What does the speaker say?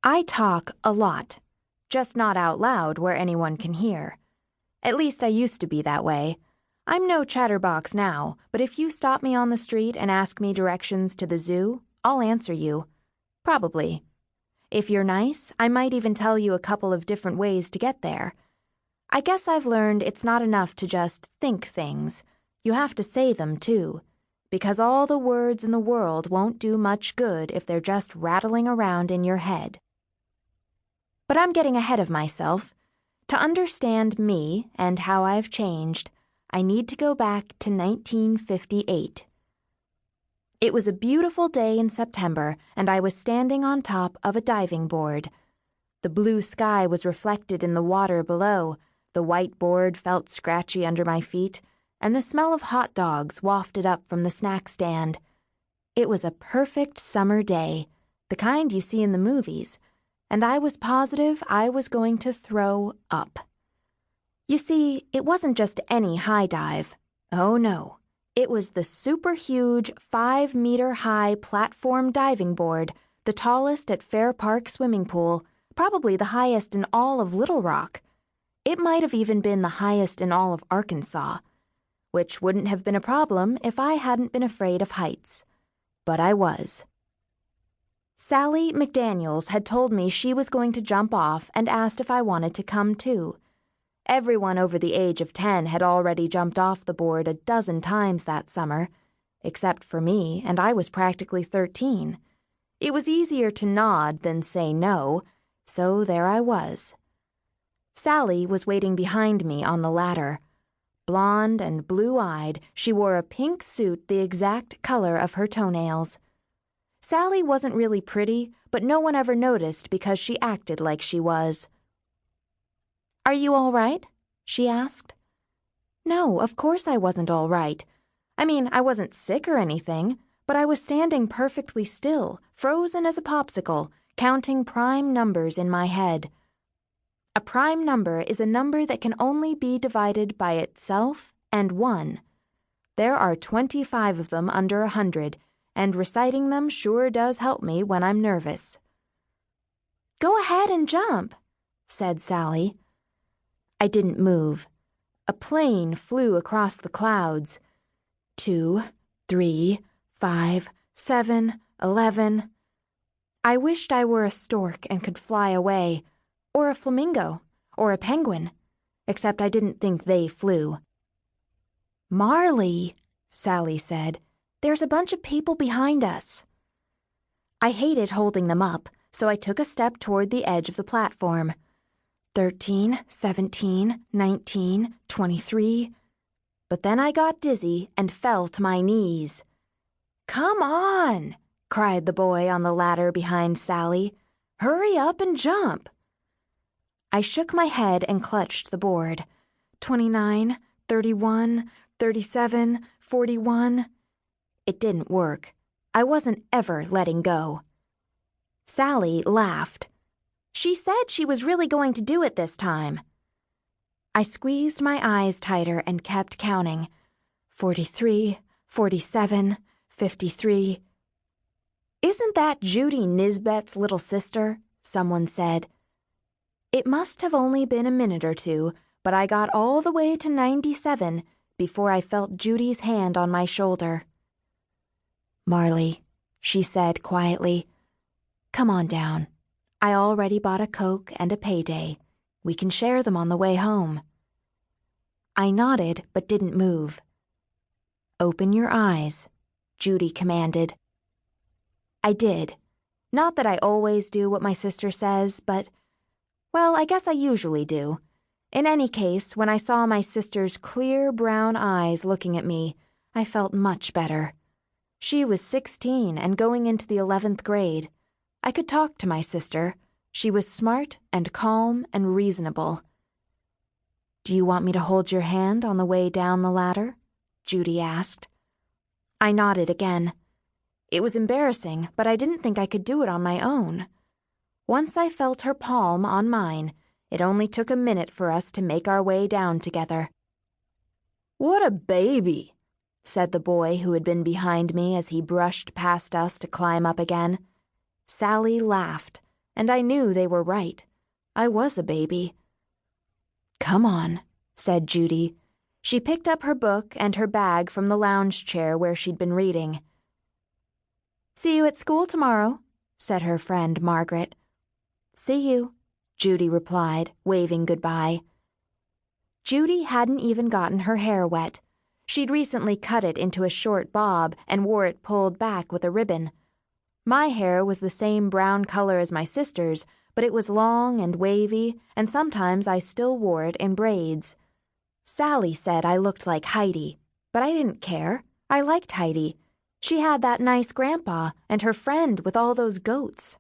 I talk a lot, just not out loud where anyone can hear. At least I used to be that way. I'm no chatterbox now, but if you stop me on the street and ask me directions to the zoo, I'll answer you. Probably. If you're nice, I might even tell you a couple of different ways to get there. I guess I've learned it's not enough to just think things. You have to say them, too, because all the words in the world won't do much good if they're just rattling around in your head. But I'm getting ahead of myself. To understand me and how I've changed, I need to go back to 1958. It was a beautiful day in September, and I was standing on top of a diving board. The blue sky was reflected in the water below, the white board felt scratchy under my feet, and the smell of hot dogs wafted up from the snack stand. It was a perfect summer day, the kind you see in the movies, and I was positive I was going to throw up. You see, it wasn't just any high dive. Oh no, it was the super huge 5-meter-high platform diving board, the tallest at Fair Park Swimming Pool, probably the highest in all of Little Rock. It might have even been the highest in all of Arkansas, which wouldn't have been a problem if I hadn't been afraid of heights. But I was. Sally McDaniels had told me she was going to jump off and asked if I wanted to come too. Everyone over the age of 10 had already jumped off the board a dozen times that summer, except for me, and I was practically 13. It was easier to nod than say no, so there I was. Sally was waiting behind me on the ladder. Blonde and blue-eyed, she wore a pink suit the exact color of her toenails. Sally wasn't really pretty, but no one ever noticed because she acted like she was. "Are you all right?" she asked. No, of course I wasn't all right. I mean, I wasn't sick or anything, but I was standing perfectly still, frozen as a popsicle, counting prime numbers in my head. A prime number is a number that can only be divided by itself and 1. There are 25 of them under 100, and reciting them sure does help me when I'm nervous. "Go ahead and jump," said Sally. I didn't move. A plane flew across the clouds. 2, 3, 5, 7, 11. I wished I were a stork and could fly away, or a flamingo, or a penguin, except I didn't think they flew. "Marlee," Sally said, "there's a bunch of people behind us." I hated holding them up, so I took a step toward the edge of the platform. 13, 17, 19, 23. But then I got dizzy and fell to my knees. "Come on," cried the boy on the ladder behind Sally. "Hurry up and jump." I shook my head and clutched the board. 29, 31, 37, 41. It didn't work. I wasn't ever letting go. Sally laughed. She said she was really going to do it this time. I squeezed my eyes tighter and kept counting. 43, 47, 53. "Isn't that Judy Nisbet's little sister?" someone said. It must have only been a minute or two, but I got all the way to 97 before I felt Judy's hand on my shoulder. "Marlee," she said quietly, "come on down. I already bought a Coke and a payday. We can share them on the way home." I nodded but didn't move. "Open your eyes," Judy commanded. I did. Not that I always do what my sister says, but, well, I guess I usually do. In any case, when I saw my sister's clear brown eyes looking at me, I felt much better. She was 16 and going into the 11th grade. I could talk to my sister. She was smart and calm and reasonable. "Do you want me to hold your hand on the way down the ladder?" Judy asked. I nodded again. It was embarrassing, but I didn't think I could do it on my own. Once I felt her palm on mine, it only took a minute for us to make our way down together. "What a baby," said the boy who had been behind me as he brushed past us to climb up again. Sally laughed. and I knew they were right. I was a baby. "Come on," said Judy. She picked up her book and her bag from the lounge chair where she'd been reading. "See you at school tomorrow," said her friend Margaret. "See you," Judy replied, waving goodbye. Judy hadn't even gotten her hair wet. She'd recently cut it into a short bob and wore it pulled back with a ribbon. My hair was the same brown color as my sister's, but it was long and wavy, and sometimes I still wore it in braids. Sally said I looked like Heidi, but I didn't care. I liked Heidi. She had that nice grandpa and her friend with all those goats.